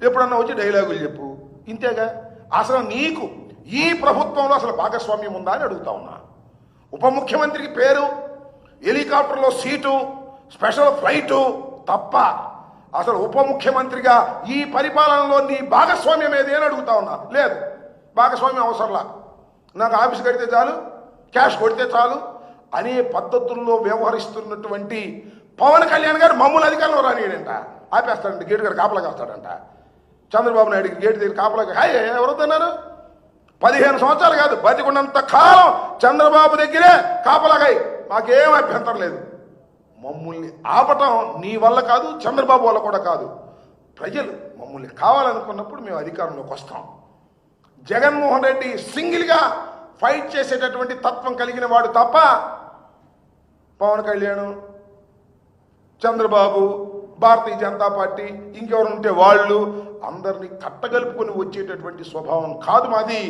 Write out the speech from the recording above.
ఎప్పుడన్నా వచ్చి డైలాగులు చెప్పు, ఇంతేగా. అసలు నీకు ఈ ప్రభుత్వంలో అసలు భాగస్వామ్యం ఉందా అని అడుగుతా ఉన్నా. ఉప ముఖ్యమంత్రికి పేరు, హెలికాప్టర్లో సీటు, స్పెషల్ ఫ్లైటు తప్ప అసలు ఉప ముఖ్యమంత్రిగా ఈ పరిపాలనలో నీ భాగస్వామ్యం ఏది అని అడుగుతా ఉన్నా. లేదు, భాగస్వామ్యం అవసరంలా, నాకు ఆఫీస్ కడితే చాలు, క్యాష్ కొడితే చాలు అనే పద్ధతుల్లో వ్యవహరిస్తున్నటువంటి పవన్ కళ్యాణ్ గారు మమ్మల్ని అధికారంలో రానియడంట, ఆపేస్తాడంట, గేటు గారు కాపలా కాస్తాడంట. చంద్రబాబు నాయుడికి గేటు దగ్గర కాపలా హాయ్ ఎవరొద్దన్నారు? 15 సంవత్సరాలు కాదు, బతికున్నంత కాలం చంద్రబాబు దగ్గరే కాపలాగాయి, మాకేం అభ్యంతరం లేదు. మమ్మల్ని ఆపటం నీ వల్ల కాదు, చంద్రబాబు వల్ల కూడా కాదు. ప్రజలు మమ్మల్ని కావాలనుకున్నప్పుడు మేము అధికారంలోకి వస్తాం. జగన్మోహన్ రెడ్డి సింగిల్గా ఫైట్ చేసేటటువంటి తత్వం కలిగిన వాడు తప్ప పవన్ కళ్యాణ్, చంద్రబాబు, భారతీయ జనతా పార్టీ ఇంకెవరు ఉంటే వాళ్ళు అందరినీ కట్టగలుపుకొని వచ్చేటటువంటి స్వభావం కాదు మాది.